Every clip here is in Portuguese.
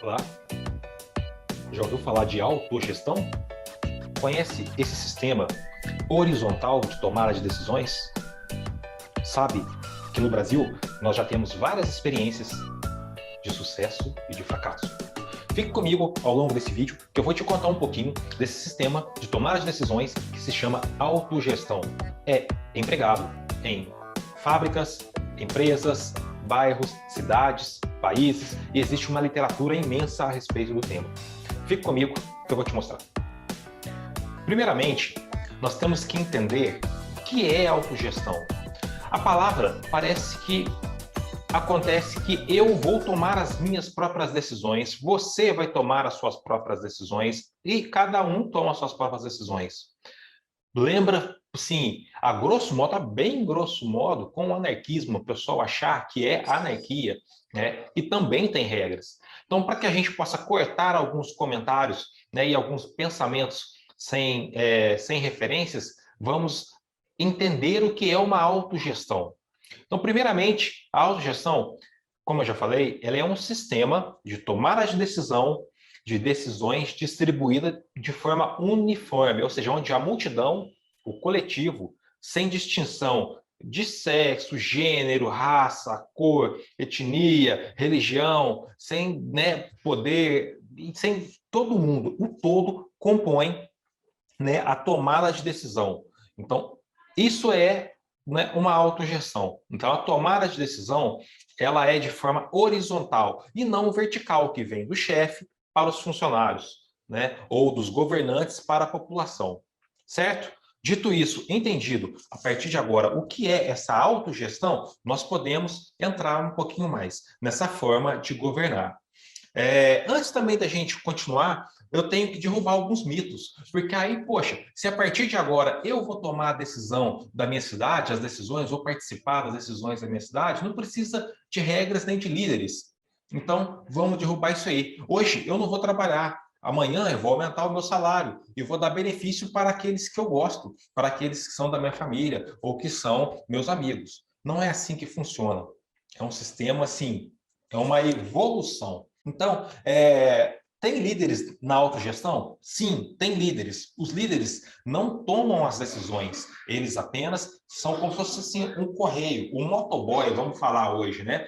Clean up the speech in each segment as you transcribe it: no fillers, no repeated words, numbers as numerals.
Olá, já ouviu falar de autogestão? Conhece esse sistema horizontal de tomada de decisões? Sabe que no Brasil nós já temos várias experiências de sucesso e de fracasso. Fique comigo ao longo desse vídeo que eu vou te contar um pouquinho desse sistema de tomada de decisões que se chama autogestão. É empregado em fábricas, empresas, bairros, cidades, países, e existe uma literatura imensa a respeito do tema. Fique comigo que eu vou te mostrar. Primeiramente, nós temos que entender o que é autogestão. A palavra parece que acontece que eu vou tomar as minhas próprias decisões, você vai tomar as suas próprias decisões e cada um toma as suas próprias decisões. Lembra, sim, a grosso modo, bem grosso modo, com o anarquismo, o pessoal achar que é anarquia, né? E também tem regras. Então, para que a gente possa cortar alguns comentários, né, e alguns pensamentos sem referências, vamos entender o que é uma autogestão. Então, primeiramente, a autogestão, como eu já falei, ela é um sistema de tomada de decisão, de decisões distribuída de forma uniforme, ou seja, onde a multidão, o coletivo, sem distinção de sexo, gênero, raça, cor, etnia, religião, sem, né, poder, sem todo mundo, o todo compõe, né, a tomada de decisão. Então, isso é, né, uma autogestão. Então, a tomada de decisão, ela é de forma horizontal e não vertical, que vem do chefe para os funcionários, né, ou dos governantes para a população, certo? Dito isso, entendido, a partir de agora, o que é essa autogestão, nós podemos entrar um pouquinho mais nessa forma de governar. Antes também da gente continuar, eu tenho que derrubar alguns mitos, porque aí, poxa, se a partir de agora eu vou tomar a decisão da minha cidade, as decisões, vou participar das decisões da minha cidade, não precisa de regras nem de líderes. Então, vamos derrubar isso aí. Hoje eu não vou trabalhar, amanhã eu vou aumentar o meu salário e vou dar benefício para aqueles que eu gosto, para aqueles que são da minha família ou que são meus amigos. Não é assim que funciona. É um sistema assim, é uma evolução. Então, tem líderes na autogestão? Sim, tem líderes. Os líderes não tomam as decisões, eles apenas são como se fosse assim, um correio, um motoboy, vamos falar hoje, né?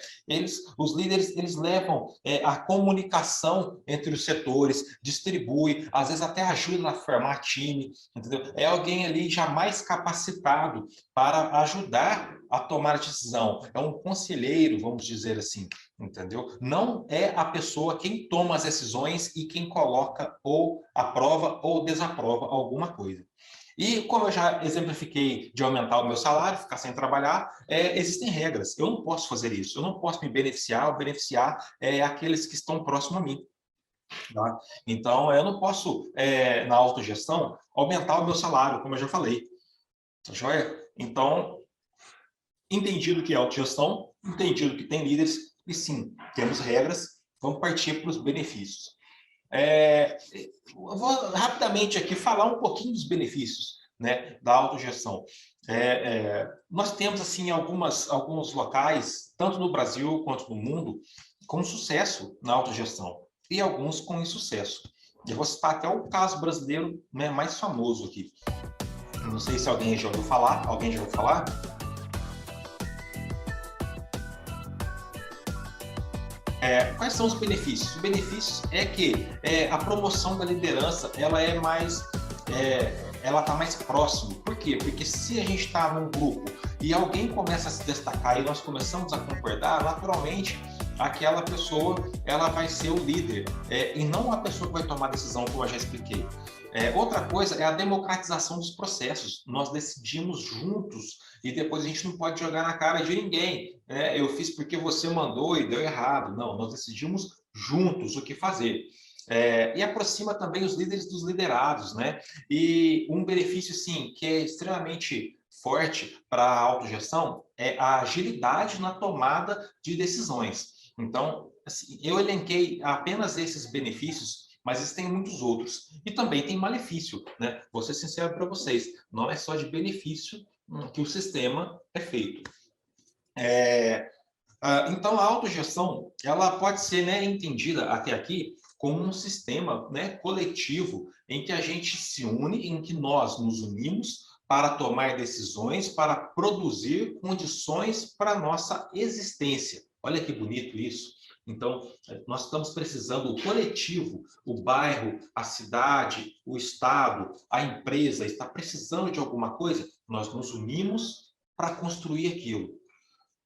Os líderes, eles levam a comunicação entre os setores, distribui, às vezes até ajuda a formar time, entendeu? É alguém ali já mais capacitado para ajudar a tomar a decisão. É um conselheiro, vamos dizer assim, entendeu? Não é a pessoa quem toma as decisões e quem coloca ou aprova ou desaprova alguma coisa. E como eu já exemplifiquei de aumentar o meu salário, ficar sem trabalhar, existem regras. Eu não posso fazer isso. Eu não posso me beneficiar ou beneficiar aqueles que estão próximos a mim. Tá? Então, eu não posso, na autogestão, aumentar o meu salário, como eu já falei. Tá joia? Então, entendido que é autogestão, entendido que tem líderes, e sim, temos regras, vamos partir para os benefícios. Eu vou rapidamente aqui falar um pouquinho dos benefícios, né, da autogestão. Nós temos assim alguns locais, tanto no Brasil quanto no mundo, com sucesso na autogestão e alguns com insucesso. Eu vou citar até o caso brasileiro, né, mais famoso aqui. Não sei se alguém já ouviu falar. Alguém já ouviu falar? Quais são os benefícios? Os benefícios é que a promoção da liderança ela é mais, ela está mais próximo. Por quê? Porque se a gente está num grupo e alguém começa a se destacar e nós começamos a concordar, naturalmente aquela pessoa ela vai ser o líder e não a pessoa que vai tomar a decisão, como eu já expliquei. Outra coisa é a democratização dos processos. Nós decidimos juntos e depois a gente não pode jogar na cara de ninguém. Eu fiz porque você mandou e deu errado. Não, nós decidimos juntos o que fazer. E aproxima também os líderes dos liderados, né? E um benefício, sim, que é extremamente forte para a autogestão é a agilidade na tomada de decisões. Então, assim, eu elenquei apenas esses benefícios, mas existem muitos outros. E também tem malefício, né? Vou ser sincero para vocês, não é só de benefício que o sistema é feito. Então, a autogestão, ela pode ser, né, entendida até aqui como um sistema, né, coletivo em que a gente se une, em que nós nos unimos para tomar decisões, para produzir condições para a nossa existência. Olha que bonito isso. Então, nós estamos precisando, o coletivo, o bairro, a cidade, o estado, a empresa está precisando de alguma coisa, nós nos unimos para construir aquilo.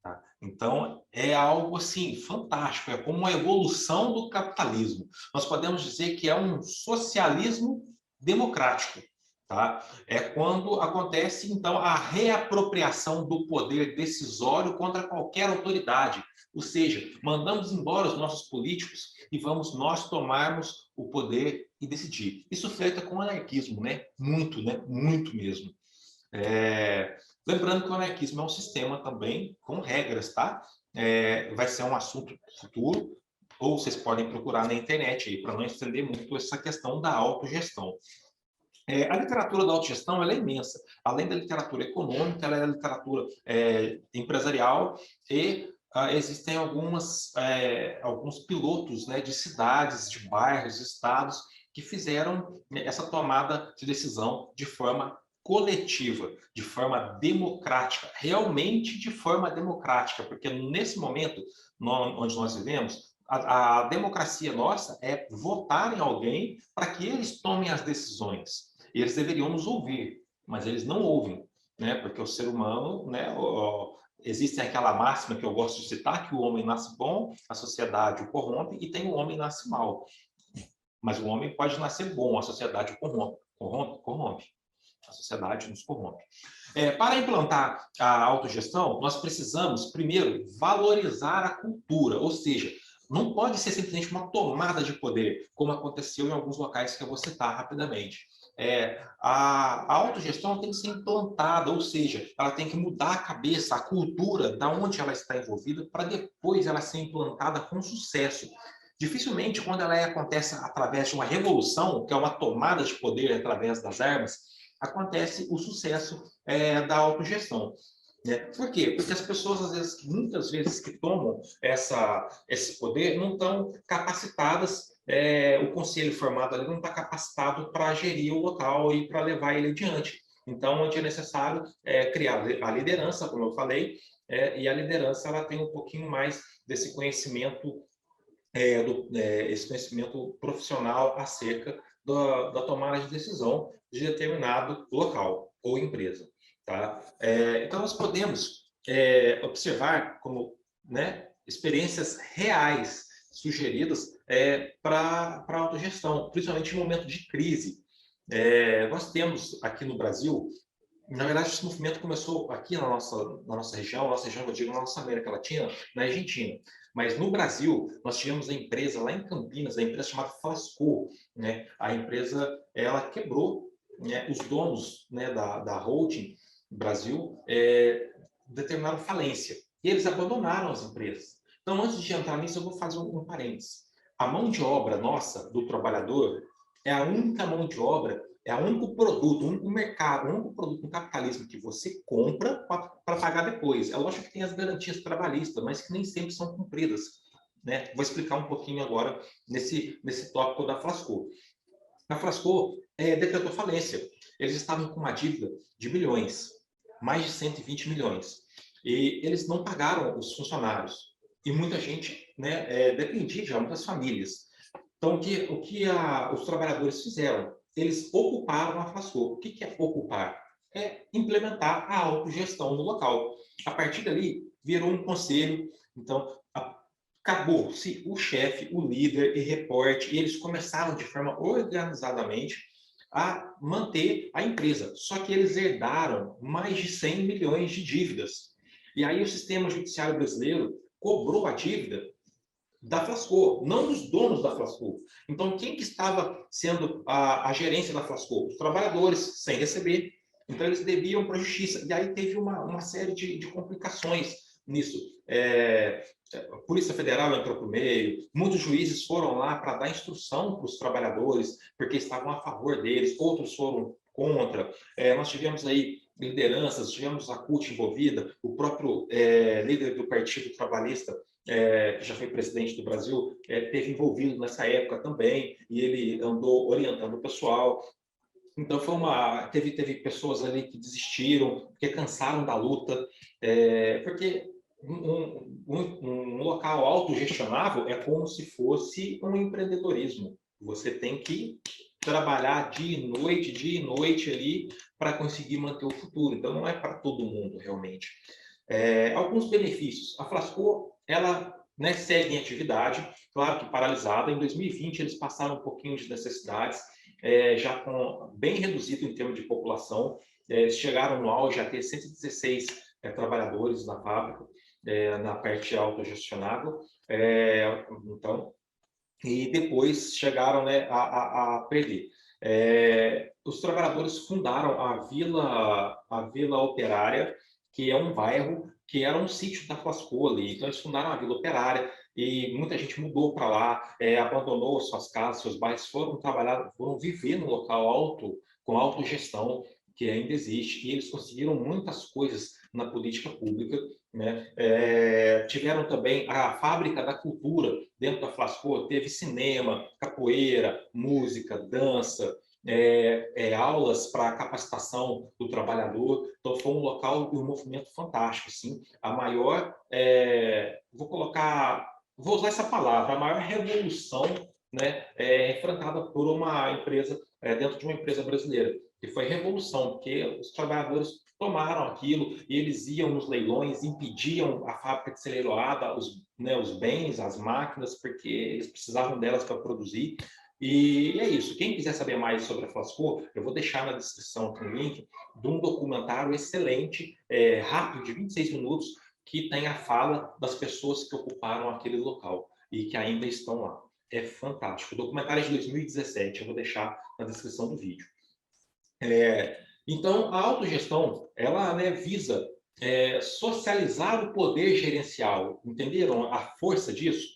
Tá? Então, é algo assim fantástico, é como uma evolução do capitalismo. Nós podemos dizer que é um socialismo democrático. Tá? É quando acontece, então, a reapropriação do poder decisório contra qualquer autoridade. Ou seja, mandamos embora os nossos políticos e vamos nós tomarmos o poder e decidir. Isso flerta com o anarquismo, né? Muito mesmo. Lembrando que o anarquismo é um sistema também com regras, tá? Vai ser um assunto futuro, ou vocês podem procurar na internet aí, para não estender muito essa questão da autogestão. A literatura da autogestão ela é imensa. Além da literatura econômica, ela é a literatura empresarial e existem alguns pilotos, né, de cidades, de bairros, de estados que fizeram essa tomada de decisão de forma coletiva, de forma democrática, realmente de forma democrática, porque nesse momento onde nós vivemos, a democracia nossa é votar em alguém para que eles tomem as decisões. E eles deveriam nos ouvir, mas eles não ouvem, né? Porque o ser humano, né? Existe aquela máxima que eu gosto de citar, que o homem nasce bom, a sociedade o corrompe, e tem o homem nasce mal. Mas o homem pode nascer bom, a sociedade o corrompe. A sociedade nos corrompe. Para implantar a autogestão, nós precisamos, primeiro, valorizar a cultura, ou seja, não pode ser simplesmente uma tomada de poder, como aconteceu em alguns locais que eu vou citar rapidamente. A autogestão tem que ser implantada, ou seja, ela tem que mudar a cabeça, a cultura, da onde ela está envolvida, para depois ela ser implantada com sucesso. Dificilmente, quando ela acontece através de uma revolução, que é uma tomada de poder através das armas, acontece o sucesso da autogestão. Por quê? Porque as pessoas, às vezes, muitas vezes que tomam esse poder, não estão capacitadas, o conselho formado ali não está capacitado para gerir o local e para levar ele adiante. Então, onde é necessário criar a liderança, como eu falei, e a liderança ela tem um pouquinho mais desse conhecimento, esse conhecimento profissional acerca da tomada de decisão de determinado local ou empresa. Tá? Então, nós podemos observar como, né, experiências reais sugeridas para a autogestão, principalmente em momento de crise. Nós temos aqui no Brasil, na verdade, esse movimento começou aqui na nossa região, eu digo na nossa América Latina, na Argentina. Mas no Brasil, nós tivemos a empresa lá em Campinas, a empresa chamada Flasco, né? A empresa, ela quebrou, né? Os donos, né, da holding Brasil determinaram falência. E eles abandonaram as empresas. Então, antes de entrar nisso, eu vou fazer um parênteses. A mão de obra nossa, do trabalhador, é a única mão de obra, é o único produto, o único mercado, o único produto no capitalismo que você compra para pagar depois. É lógico que tem as garantias trabalhistas, mas que nem sempre são cumpridas. Né? Vou explicar um pouquinho agora nesse tópico da Flasco. A Flasco decretou falência. Eles estavam com uma dívida de milhões, mais de 120 milhões. E eles não pagaram os funcionários. E muita gente, né, dependia de muitas famílias. Então, o que os trabalhadores fizeram? Eles ocuparam a Flasco. O que é ocupar? É implementar a autogestão no local. A partir dali, virou um conselho. Então, acabou-se o chefe, o líder e reporte, e eles começaram de forma organizadamente a manter a empresa. Só que eles herdaram mais de 100 milhões de dívidas. E aí o sistema judiciário brasileiro cobrou a dívida da Flasco, não dos donos da Flasco. Então, quem que estava sendo a gerência da Flasco? Os trabalhadores, sem receber. Então, eles deviam para a justiça. E aí teve uma série de complicações nisso. A Polícia Federal entrou para o meio, muitos juízes foram lá para dar instrução para os trabalhadores, porque estavam a favor deles, outros foram contra. Nós tivemos aí lideranças, tivemos a CUT envolvida, o próprio líder do Partido Trabalhista, que já foi presidente do Brasil, teve envolvido nessa época também, e ele andou orientando o pessoal. Então, teve pessoas ali que desistiram, porque cansaram da luta, porque um local autogestionável é como se fosse um empreendedorismo. Você tem que trabalhar dia e noite ali para conseguir manter o futuro. Então, não é para todo mundo, realmente. Alguns benefícios. A Flasco, ela, né, segue em atividade, claro que paralisada. Em 2020, eles passaram um pouquinho de necessidades, já bem reduzido em termos de população. Chegaram no auge a ter 116 trabalhadores na fábrica, na parte autogestionável. Então, e depois chegaram, né, a perder. Os trabalhadores fundaram a Vila Operária, que é um bairro que era um sítio da Flasco ali. Então, eles fundaram a Vila Operária e muita gente mudou para lá, abandonou suas casas, seus bairros, foram trabalhar, foram viver no local com autogestão, que ainda existe, e eles conseguiram muitas coisas na política pública, né? Tiveram também a Fábrica da Cultura dentro da Flasco, teve cinema, capoeira, música, dança, aulas para capacitação do trabalhador. Então, foi um local e um movimento fantástico, sim. A maior, vou usar essa palavra, a maior revolução, né, enfrentada por uma empresa, dentro de uma empresa brasileira, que foi revolução, porque os trabalhadores tomaram aquilo e eles iam nos leilões, impediam a fábrica de ser leiloada, os bens, as máquinas, porque eles precisavam delas para produzir. E é isso. Quem quiser saber mais sobre a Flasco, eu vou deixar na descrição aqui um link de um documentário excelente, rápido, de 26 minutos, que tem a fala das pessoas que ocuparam aquele local e que ainda estão lá. É fantástico. O documentário é de 2017, eu vou deixar na descrição do vídeo. Então, a autogestão, ela, né, visa socializar o poder gerencial. Entenderam a força disso?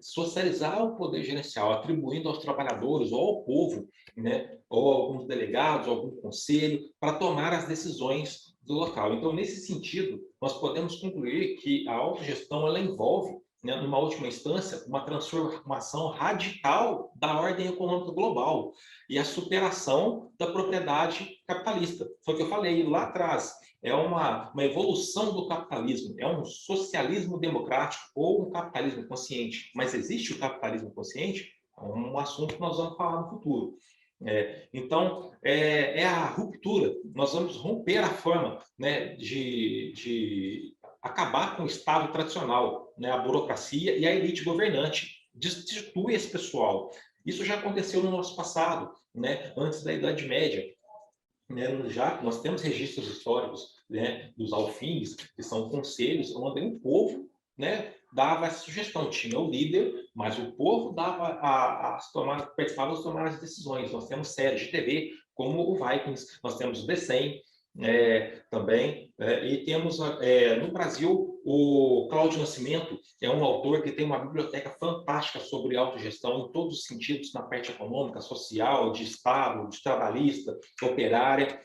Socializar o poder gerencial, atribuindo aos trabalhadores ou ao povo, né, ou alguns delegados, ou algum conselho, para tomar as decisões do local. Então, nesse sentido, nós podemos concluir que a autogestão ela envolve, né, numa última instância, uma transformação radical da ordem econômica global e a superação da propriedade capitalista. Foi o que eu falei lá atrás. É uma evolução do capitalismo, é um socialismo democrático ou um capitalismo consciente. Mas existe o capitalismo consciente? É um assunto que nós vamos falar no futuro. Então, é a ruptura. Nós vamos romper a forma, né, de acabar com o Estado tradicional, né, a burocracia e a elite governante. Destitui esse pessoal. Isso já aconteceu no nosso passado, né, antes da Idade Média. Já nós temos registros históricos, né, dos alfines, que são conselhos onde o povo, né, dava essa sugestão. Tinha o líder, mas o povo dava participava das tomadas de decisões. Nós temos séries de TV, como o Vikings, nós temos o The 100, também, e temos no Brasil o Cláudio Nascimento, é um autor que tem uma biblioteca fantástica sobre autogestão em todos os sentidos, na parte econômica, social, de Estado, de trabalhista, operária.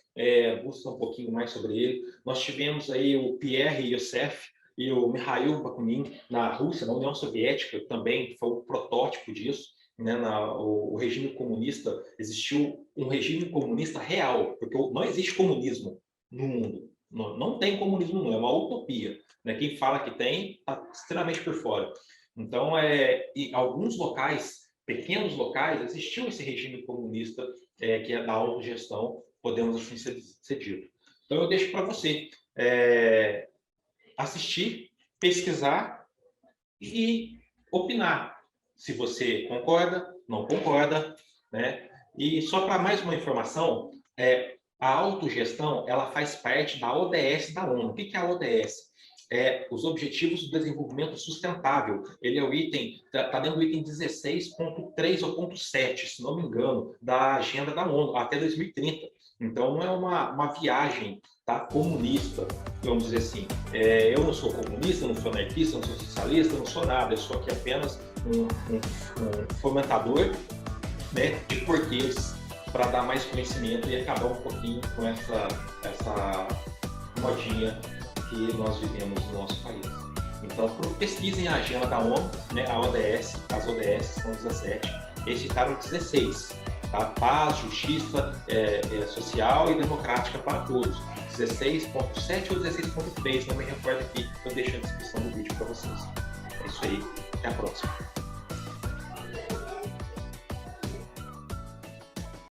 Busca um pouquinho mais sobre ele. Nós tivemos aí o Pierre Youssef e o Mikhail Bakunin na Rússia, na União Soviética, também foi um protótipo disso. Né, o regime comunista, existiu um regime comunista real, porque não existe comunismo no mundo. Não tem comunismo, não, é uma utopia. Né? Quem fala que tem, está extremamente por fora. Então, em alguns locais, pequenos locais, existiu esse regime comunista, que é da autogestão, podemos assim ser dito. Então, eu deixo para você assistir, pesquisar e opinar. Se você concorda, não concorda, né? E só para mais uma informação, a autogestão ela faz parte da ODS da ONU. O que é a ODS? Os Objetivos do Desenvolvimento Sustentável. Ele é o item, está dentro do item 16.3 ou ponto 7, se não me engano, da agenda da ONU, até 2030. Então, não é uma viagem, tá, comunista, vamos dizer assim. Eu não sou comunista, não sou anarquista, não sou socialista, não sou nada. Eu sou aqui apenas um fomentador, né, de porquês, para dar mais conhecimento e acabar um pouquinho com essa essa modinha que nós vivemos no nosso país. Então, pesquisem a agenda da ONU, né, a ODS, as ODS são 17, eles citaram 16, tá? Paz, justiça social e democrática para todos. 16.7 ou 16.3, não me recordo aqui, eu deixo a descrição do vídeo para vocês. É isso aí, até a próxima.